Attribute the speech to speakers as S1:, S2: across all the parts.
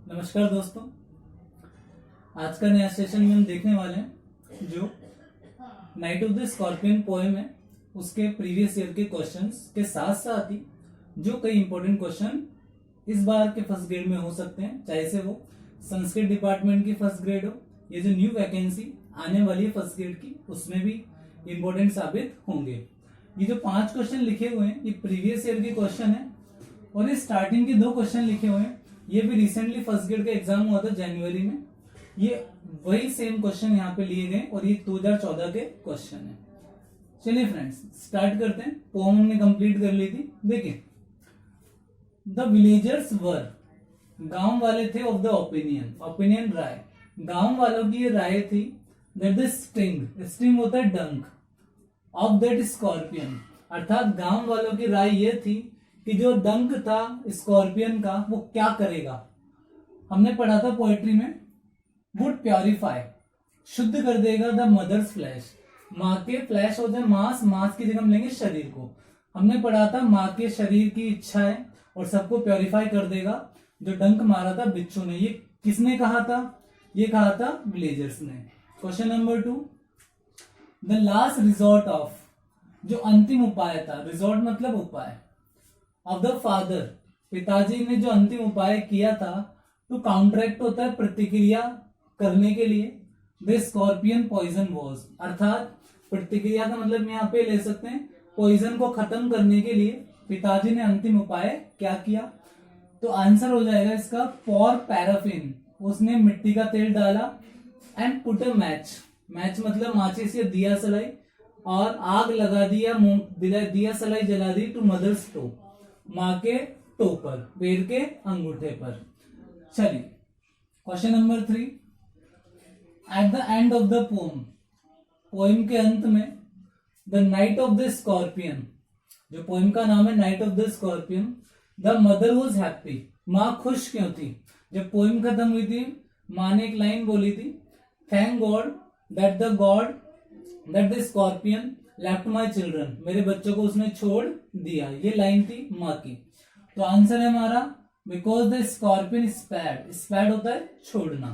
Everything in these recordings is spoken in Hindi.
S1: नमस्कार दोस्तों, आज का नया सेशन में हम देखने वाले हैं जो night of the scorpion poem है उसके प्रीवियस ईयर के क्वेश्चंस के साथ साथ ही जो कई इंपॉर्टेंट क्वेश्चन इस बार के फर्स्ट ग्रेड में हो सकते हैं, चाहे से वो संस्कृत डिपार्टमेंट की फर्स्ट ग्रेड हो या जो न्यू वैकेंसी आने वाली है फर्स्ट ग्रेड की उसमें भी इंपॉर्टेंट साबित होंगे। ये जो 5 क्वेश्चन लिखे हुए हैं ये प्रीवियस ईयर के क्वेश्चन है और ये स्टार्टिंग के 2 क्वेश्चन लिखे हुए हैं ये भी रिसेंटली फर्स्ट ग्रेड का एग्जाम हुआ था जनवरी में। ये वही सेम क्वेश्चन यहाँ पे लिए गए और ये 2014 के क्वेश्चन है। चलिए फ्रेंड्स स्टार्ट करते हैं। पोएम हमने कंप्लीट कर ली थी। देखिए, द विलेजर्स वर, गांव वाले थे ऑफ द ओपिनियन राय, गांव वालों की ये राय थी दैट द स्टिंग होता है डंक ऑफ दैट स्कॉर्पियन, अर्थात गांव वालों की राय ये थी कि जो डंक था स्कॉर्पियन का वो क्या करेगा। हमने पढ़ा था पोएट्री में, वुड प्योरीफाई, शुद्ध कर देगा द मदर्स फ्लैश, माँ के फ्लैश होते हैं मांस की जगह हम लेंगे शरीर को। हमने पढ़ा था माँ के शरीर की इच्छा है और सबको प्योरीफाई कर देगा। जो डंक मारा था बिच्छू ने, ये किसने कहा था? ये कहा था विलेजर्स ने। Question number 2, the last resort of, जो अंतिम उपाय था, रिजॉर्ट मतलब उपाय, ऑफ द फादर, पिताजी ने जो अंतिम उपाय किया था, टू काउंटरैक्ट होता है प्रतिक्रिया करने के लिए, द स्कॉर्पियन पॉइजन वॉज, अर्थात प्रतिक्रिया का मतलब यहाँ पे ले सकते हैं पॉइजन को खत्म करने के लिए पिताजी ने अंतिम उपाय क्या किया। तो आंसर हो जाएगा इसका फॉर पैराफिन, उसने मिट्टी का तेल डाला, एंड पुट अ मैच मतलब माचिस या दिया सलाई, और आग लगा दिया, दिया सलाई जला दी, टू मदर्स टो, माँ के टो पर, पैर के अंगूठे पर। चलिए question number 3, at the end of the poem के अंत में, the night of the scorpion, जो पोएम का नाम है night of the scorpion, the mother was happy, माँ खुश क्यों थी? जब पोएम खत्म हुई थी माँ ने एक लाइन बोली थी, thank God that the scorpion left my children, मेरे बच्चों को उसने छोड़ दिया। ये लाइन थी माँ की। तो आंसर है हमारा बिकॉज द स्कॉर्पियन स्पैड होता है छोड़ना,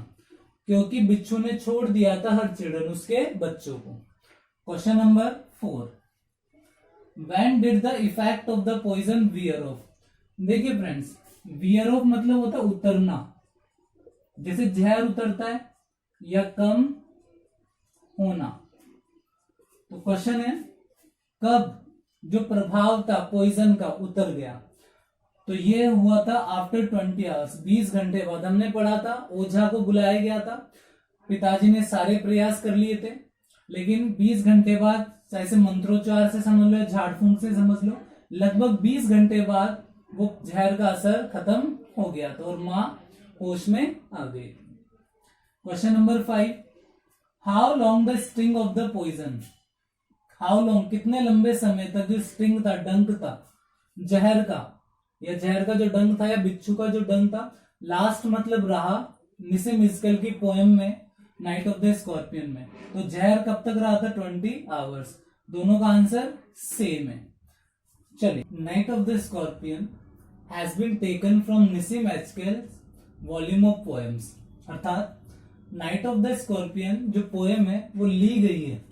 S1: क्योंकि बिच्छू ने छोड़ दिया था हर चिल्ड्रन, उसके बच्चों को। Question number 4, when did the effect of the poison wear off. देखिए फ्रेंड्स, वियर ऑफ मतलब होता है उतरना, जैसे जहर उतरता है या कम होना। तो क्वेश्चन है कब जो प्रभाव था पॉइजन का उतर गया। तो ये हुआ था आफ्टर 20 आवर्स, 20 घंटे बाद। हमने पढ़ा था ओझा को बुलाया गया था, पिताजी ने सारे प्रयास कर लिए थे, लेकिन 20 घंटे बाद, चाहे मंत्रोच्चार से समझ लो या झाड़ फूंक से समझ लो, लगभग 20 घंटे बाद वो जहर का असर खत्म हो गया था और माँ होश में आ गई। Question number 5, how long the sting of the poison, how long कितने लंबे समय तक जो स्टिंग था, डंक था जहर का, या जहर का जो डंक था या बिच्छू का जो डंक था, लास्ट मतलब रहा निसिम इजकल की पोएम में नाइट ऑफ द स्कॉर्पियन में। तो जहर कब तक रहा था? 20 आवर्स। दोनों का आंसर सेम है। चलिए, night of the scorpion has been taken from Nissim Ezekiel volume of poems, अर्थात नाइट ऑफ द स्कॉर्पियन जो पोएम है वो ली गई है,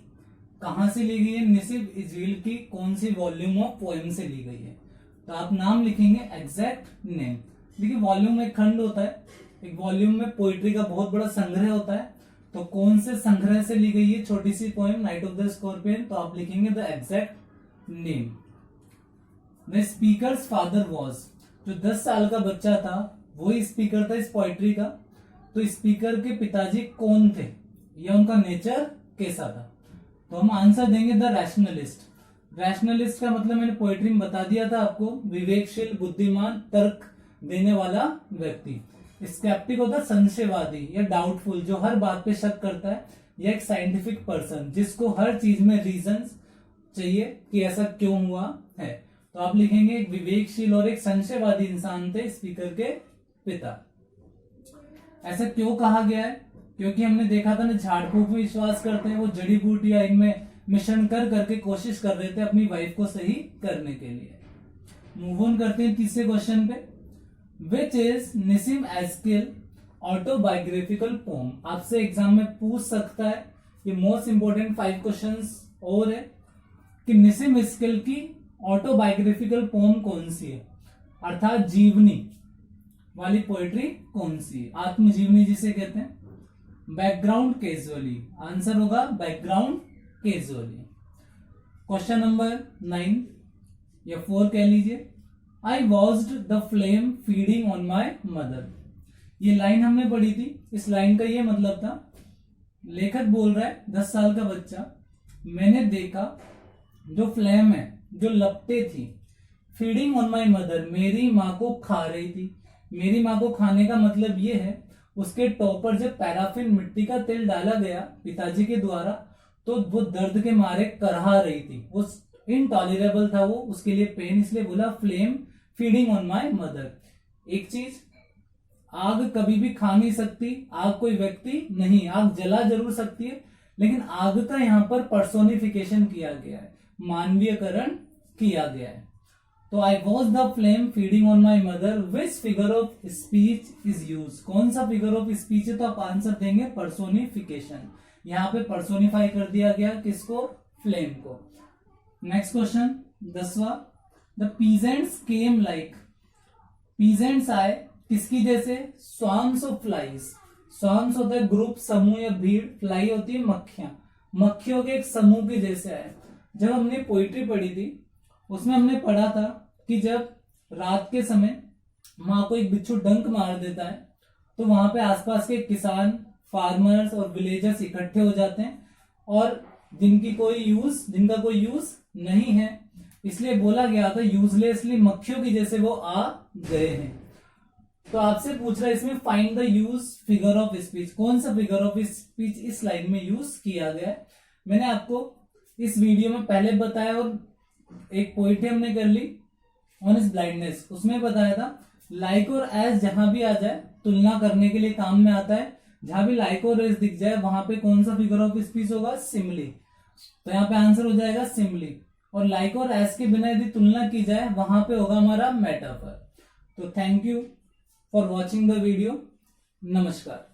S1: कहां से ली गई है? निसिम इजकल की कौन सी वॉल्यूम ऑफ पोएम से ली गई है? तो आप नाम लिखेंगे एग्जैक्ट नेम। देखिए, वॉल्यूम एक खंड होता है, एक वॉल्यूम में पोइट्री का बहुत बड़ा संग्रह होता है, तो कौन से संग्रह से ली गई है छोटी सी poem night of the scorpion? तो आप लिखेंगे the exact name. The speaker's father was, जो 10 साल का बच्चा था वही स्पीकर था इस पोइट्री का। तो स्पीकर के पिताजी कौन थे या उनका नेचर कैसा था? तो हम आंसर देंगे द रैशनलिस्ट। रैशनलिस्ट का मतलब मैंने पोएट्री में बता दिया था आपको, विवेकशील, बुद्धिमान, तर्क देने वाला व्यक्ति। स्केप्टिक होता है संशयवादी या डाउटफुल, जो हर बात पे शक करता है, या एक साइंटिफिक पर्सन जिसको हर चीज में रीजंस चाहिए कि ऐसा क्यों हुआ है। तो आप लिखेंगे एक विवेकशील और एक संशयवादी इंसान थे स्पीकर के पिता। ऐसा क्यों कहा गया है? क्योंकि हमने देखा था ना, झाड़ फूक में विश्वास करते हैं, वो जड़ी बूटियां इनमें मिश्रण कर करके कोशिश कर रहे थे अपनी वाइफ को सही करने के लिए। मूव ऑन करते हैं तीसरे क्वेश्चन पे, विच इज निसिम एस्किल ऑटोबायोग्राफिकल पोम। आपसे एग्जाम में पूछ सकता है, ये मोस्ट इंपोर्टेंट 5 क्वेश्चंस और है कि निसिम स्किल की ऑटोबायोग्राफिकल पोम कौन सी है, अर्थात जीवनी वाली पोएट्री कौन सी है, आत्मजीवनी जिसे कहते हैं। बैकग्राउंड कैजुअली, आंसर होगा बैकग्राउंड कैजुअली। क्वेश्चन नंबर 9 या 4 कह लीजिए, I watched the flame feeding on my mother. ये लाइन हमने पढ़ी थी। इस लाइन का ये मतलब था, लेखक बोल रहा है 10 साल का बच्चा, मैंने देखा जो फ्लेम है, जो लपटे थी, फीडिंग ऑन माई मदर, मेरी माँ को खा रही थी। मेरी माँ को खाने का मतलब ये है, उसके टॉप पर जब पैराफिन मिट्टी का तेल डाला गया पिताजी के द्वारा, तो वो दर्द के मारे करहा रही थी, वो इनटॉलरेबल था, वो उसके लिए पेन, इसलिए बोला flame feeding on my mother. एक चीज, आग कभी भी खा नहीं सकती, आग कोई व्यक्ति नहीं, आग जला जरूर सकती है, लेकिन आग का यहाँ पर पर्सोनिफिकेशन किया गया है, मानवीयकरण किया गया है। तो I watch the flame feeding on my mother, which figure of speech is use. कौन सा फिगर ऑफ स्पीच है, तो आप आंसर देंगे पर्सोनिफिकेशन। यहाँ पे पर्सोनिफाई कर दिया गया किसको, फ्लेम को। नेक्स्ट क्वेश्चन 10वां, the peasants came like, peasants आए किसकी जैसे, स्वार्म्स ऑफ फ्लाइज। स्वार्म्स होता है ग्रुप, समूह या भीड़, फ्लाई होती है मक्खियां, मक्खियों के एक समूह के जैसे आए। जब हमने पोइट्री पढ़ी थी उसमें हमने पढ़ा था कि जब रात के समय माँ को एक बिच्छू डंक मार देता है, तो वहां पे आसपास के किसान, फार्मर्स और विलेजर्स इकट्ठे हो जाते हैं, और जिनका कोई यूज नहीं है, इसलिए बोला गया था यूजलेसली मक्खियों की जैसे वो आ गए हैं। तो आपसे पूछ रहा है इसमें find the use figure of speech, कौन सा फिगर ऑफ स्पीच इस लाइन में यूज किया गया है। मैंने आपको इस वीडियो में पहले बताया, और एक पोइट्री हमने कर ली ऑन इज ब्लाइंडनेस, उसमें बताया था लाइक और एज जहां भी आ जाए तुलना करने के लिए काम में आता है। जहां भी लाइक और एज दिख जाए वहां पे कौन सा फिगर ऑफ स्पीच होगा, सिमिली। तो यहाँ पे आंसर हो जाएगा सिमिली। और लाइक और एज के बिना यदि तुलना की जाए वहां पे होगा हमारा मेटाफर। तो thank you for watching the video. नमस्कार।